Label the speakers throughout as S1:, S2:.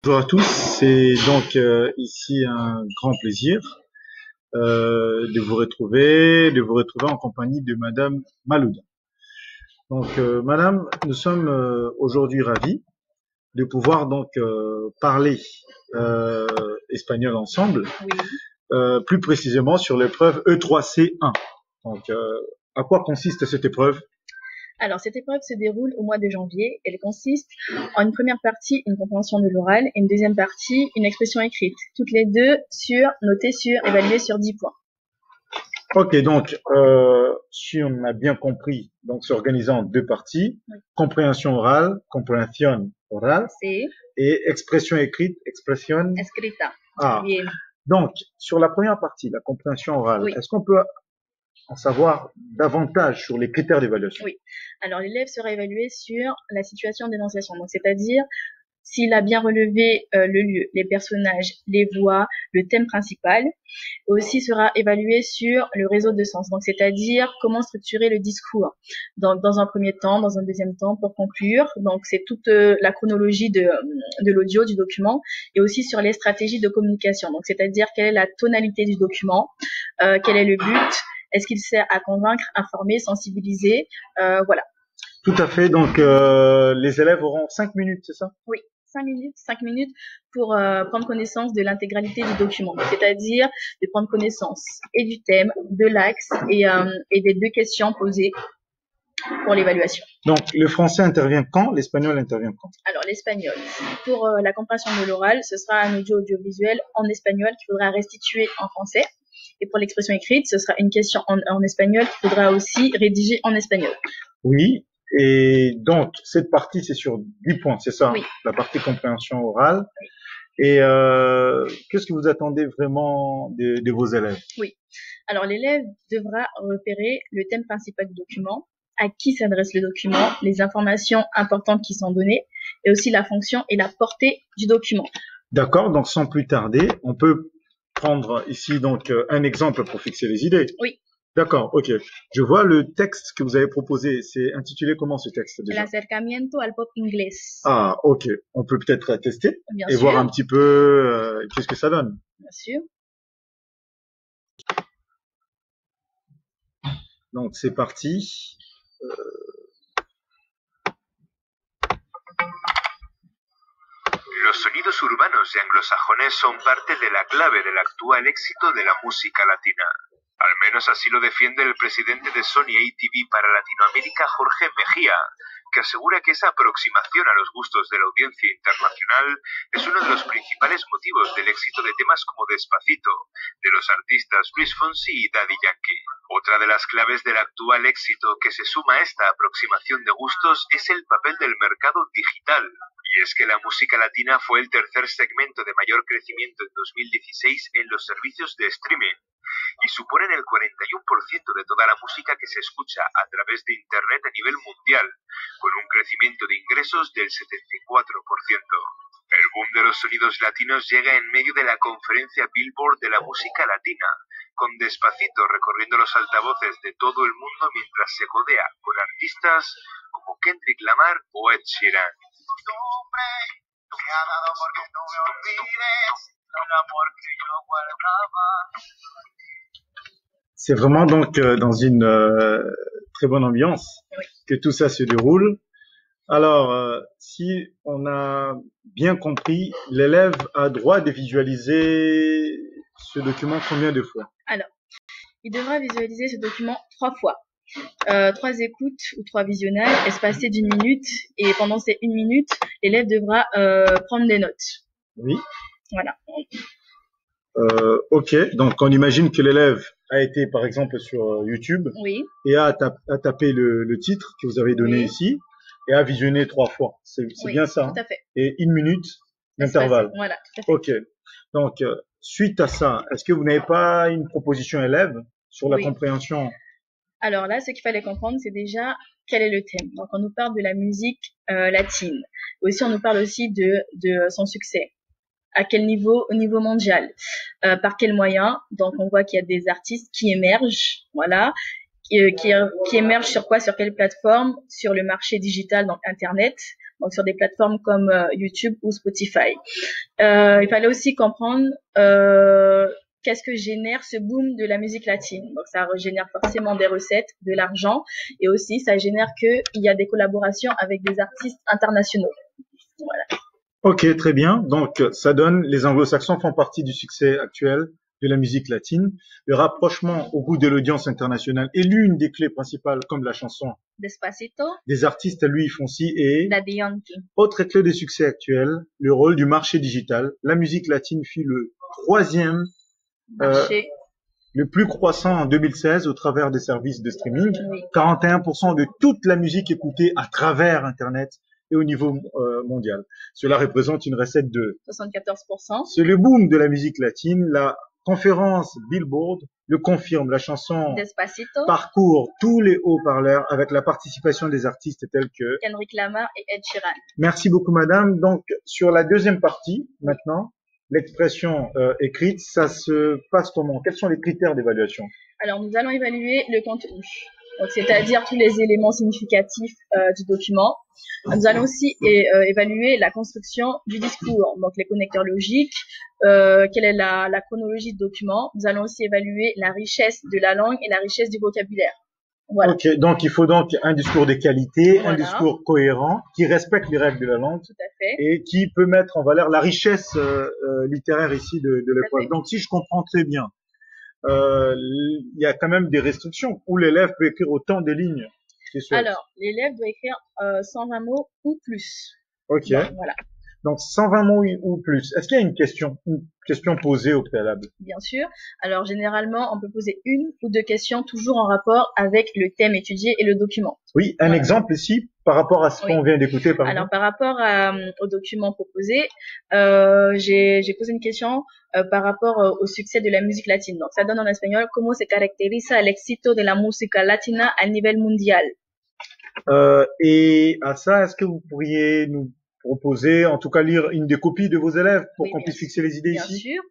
S1: Bonjour à tous, c'est donc ici un grand plaisir de vous retrouver en compagnie de Madame Malouda. Donc Madame, nous sommes aujourd'hui ravis de pouvoir donc parler euh, espagnol ensemble,
S2: Oui.
S1: plus précisément sur l'épreuve E3C1. Donc à quoi consiste cette épreuve?
S2: Alors, cette épreuve se déroule au mois de janvier. Elle consiste en une première partie, une compréhension de l'oral, et une deuxième partie, une expression écrite. Toutes les deux évaluées sur 10 points.
S1: Ok, donc si on a bien compris, donc c'est organisé en deux parties,
S2: Oui.
S1: compréhension orale, compréhension orale,
S2: C'est
S1: et expression écrite, expression.
S2: escrita.
S1: Ah,
S2: Bien.
S1: donc sur la première partie, la compréhension orale,
S2: Oui.
S1: est-ce qu'on peut en savoir davantage sur les critères d'évaluation?
S2: Oui. Alors, l'élève sera évalué sur la situation d'énonciation, donc c'est-à-dire s'il a bien relevé le lieu, les personnages, les voix, le thème principal. Aussi sera évalué sur le réseau de sens, donc c'est-à-dire comment structurer le discours. Donc, dans un premier temps, dans un deuxième temps, pour conclure. Donc, c'est toute la chronologie de l'audio, du document, et aussi sur les stratégies de communication. Donc, c'est-à-dire quelle est la tonalité du document, quel est le but, est-ce qu'il sert à convaincre, informer, sensibiliser, voilà.
S1: Tout à fait, donc les élèves auront 5 minutes, c'est ça?
S2: Oui. 5 minutes pour prendre connaissance de l'intégralité du document, c'est-à-dire de prendre connaissance et du thème, de l'axe et des deux questions posées pour l'évaluation.
S1: Donc le français intervient quand? L'espagnol intervient quand?
S2: Alors l'espagnol, pour la compréhension de l'oral, ce sera un audiovisuel en espagnol qu'il faudra restituer en français. Et pour l'expression écrite, ce sera une question en espagnol qu'il faudra aussi rédiger en espagnol.
S1: Oui. Et donc, cette partie, c'est sur 10 points, c'est ça?
S2: Oui.
S1: La partie compréhension orale.
S2: Oui.
S1: Et qu'est-ce que vous attendez vraiment de vos élèves?
S2: Oui. Alors, l'élève devra repérer le thème principal du document, à qui s'adresse le document, les informations importantes qui sont données, et aussi la fonction et la portée du document.
S1: D'accord, donc sans plus tarder, on peut prendre ici donc un exemple pour fixer les idées.
S2: Oui.
S1: D'accord, ok. Je vois le texte que vous avez proposé. C'est intitulé comment ce texte
S2: El
S1: déjà?
S2: acercamiento al pop inglés.
S1: Ah, ok. On peut peut-être tester
S2: Bien
S1: et
S2: sûr.
S1: voir un petit peu qu'est-ce que ça donne.
S2: Bien sûr.
S1: Donc c'est parti.
S3: Los sonidos urbanos y anglosajones son parte de la clave del actual éxito de la música latina. Al menos así lo defiende el presidente de Sony ATV para Latinoamérica, Jorge Mejía, que asegura que esa aproximación a los gustos de la audiencia internacional es uno de los principales motivos del éxito de temas como Despacito, de los artistas Luis Fonsi y Daddy Yankee. Otra de las claves del actual éxito que se suma a esta aproximación de gustos es el papel del mercado digital. Y es que la música latina fue el tercer segmento de mayor crecimiento en 2016 en los servicios de streaming y suponen el 41% de toda la música que se escucha a través de Internet a nivel mundial, con un crecimiento de ingresos del 74%. El boom de los sonidos latinos llega en medio de la conferencia Billboard de la música latina, con Despacito recorriendo los altavoces de todo el mundo mientras se codea con artistas como Kendrick Lamar o Ed Sheeran.
S1: C'est vraiment donc dans une très bonne ambiance
S2: Oui.
S1: que tout ça se déroule. Alors, si on a bien compris, l'élève a droit de visualiser ce document combien de fois?
S2: Alors, il devra visualiser ce document 3 fois. 3 écoutes ou 3 visionnages espacés d'1 minute. Et pendant ces 1 minute, l'élève devra prendre des notes.
S1: Oui.
S2: Voilà.
S1: Ok, donc on imagine que l'élève a été par exemple sur YouTube
S2: Oui.
S1: et a tapé le titre que vous avez donné
S2: Oui.
S1: ici et a visionné 3 fois. C'est
S2: Oui,
S1: bien ça,
S2: tout à fait.
S1: Et 1 minute d'intervalle.
S2: Voilà, tout à fait.
S1: Ok. Donc, suite à ça, est-ce que vous n'avez pas une proposition élève sur la
S2: Oui.
S1: compréhension?
S2: Alors là, ce qu'il fallait comprendre, c'est déjà quel est le thème. Donc, on nous parle de la musique latine. Aussi, on nous parle aussi de son succès. À quel niveau? Au niveau mondial. Par quels moyens? Donc, on voit qu'il y a des artistes qui émergent, voilà, qui émergent sur quoi? Sur quelle plateforme? Sur le marché digital, donc Internet. donc sur des plateformes comme YouTube ou Spotify. Il fallait aussi comprendre qu'est-ce que génère ce boom de la musique latine. Donc ça génère forcément des recettes, de l'argent, et aussi ça génère qu'il y a des collaborations avec des artistes internationaux. Voilà.
S1: Ok, très bien. Donc, ça donne, les anglo-saxons font partie du succès actuel de la musique latine. Le rapprochement au goût de l'audience internationale est l'une des clés principales, comme la chanson
S2: Despacito,
S1: des artistes Luis Fonsi et
S2: Daddy Yankee.
S1: autre clé de succès actuel, le rôle du marché digital. La musique latine fut le troisième
S2: Marché,
S1: le plus croissant en 2016 au travers des services de streaming.
S2: oui.
S1: 41% de toute la musique écoutée à travers Internet et au niveau mondial. Cela représente une recette de
S2: 74%.
S1: C'est le boom de la musique latine. La conférence Billboard le confirme. La chanson
S2: Despacito,
S1: parcourt tous les haut-parleurs avec la participation des artistes tels que...
S2: Kendrick Lamar et Ed Sheeran.
S1: Merci beaucoup, madame. Donc, sur la deuxième partie, maintenant, l'expression écrite, ça se passe comment? Quels sont les critères d'évaluation?
S2: Alors, nous allons évaluer le contenu. Donc, c'est-à-dire tous les éléments significatifs du document. Nous allons aussi évaluer la construction du discours, donc les connecteurs logiques, quelle est la chronologie du document. Nous allons aussi évaluer la richesse de la langue et la richesse du vocabulaire. Voilà.
S1: Ok, donc il faut donc un discours de qualité,
S2: Voilà.
S1: un discours cohérent, qui respecte les règles de la langue
S2: Tout à fait.
S1: et qui peut mettre en valeur la richesse littéraire ici de
S2: Tout à
S1: l'époque.
S2: fait.
S1: Donc si je comprends très bien, il y a quand même des restrictions où l'élève peut écrire autant de lignes qu'il souhaite.
S2: Alors, l'élève doit écrire 120 mots ou plus.
S1: Ok,
S2: Donc, voilà.
S1: donc 120 mots ou plus. Est-ce qu'il y a une question posée au préalable?
S2: Bien sûr. Alors, généralement, on peut poser une ou deux questions toujours en rapport avec le thème étudié et le document.
S1: Oui, un
S2: Voilà.
S1: exemple ici par rapport à ce
S2: Oui.
S1: qu'on vient d'écouter par
S2: Alors,
S1: exemple.
S2: par rapport au document proposé, j'ai posé une question par rapport au succès de la musique latine. Donc, ça donne en espagnol « Cómo se caracteriza el éxito de la música latina a nivel mundial ?»
S1: Et à ça, est-ce que vous pourriez nous proposer, en tout cas lire une des copies de vos élèves pour
S2: Oui,
S1: qu'on
S2: bien
S1: puisse fixer les idées
S2: Bien
S1: ici?
S2: sûr.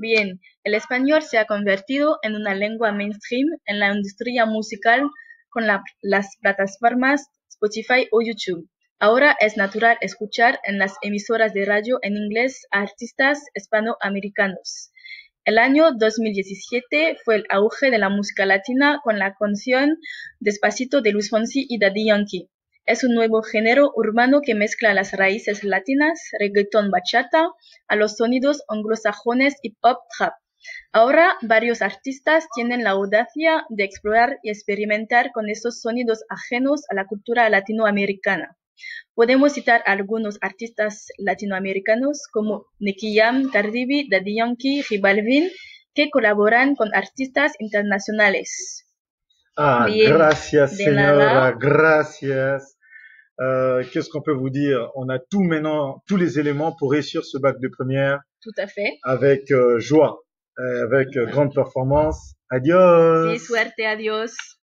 S2: Bien, el español se ha convertido en una lengua mainstream en la industria musical con las plataformas Spotify o YouTube. Ahora es natural escuchar en las emisoras de radio en inglés a artistas hispanoamericanos. El año 2017 fue el auge de la música latina con la canción Despacito de Luis Fonsi y Daddy Yankee. Es un nuevo género urbano que mezcla las raíces latinas, reggaeton, bachata, a los sonidos anglosajones y pop trap. Ahora varios artistas tienen la audacia de explorar y experimentar con estos sonidos ajenos a la cultura latinoamericana. Podemos citar a algunos artistas latinoamericanos como Nicky Jam, Cardi B, Daddy Yankee, J Balvin, que colaboran con artistas internacionales.
S1: Ah,
S2: Bien,
S1: gracias,
S2: de
S1: señora,
S2: nada.
S1: gracias. Qu'est-ce qu'on peut vous dire? On a tout maintenant, tous les éléments pour réussir ce bac de première
S2: Tout à fait.
S1: avec joie, avec grande performance. Adios.
S2: Sí, suerte, adiós.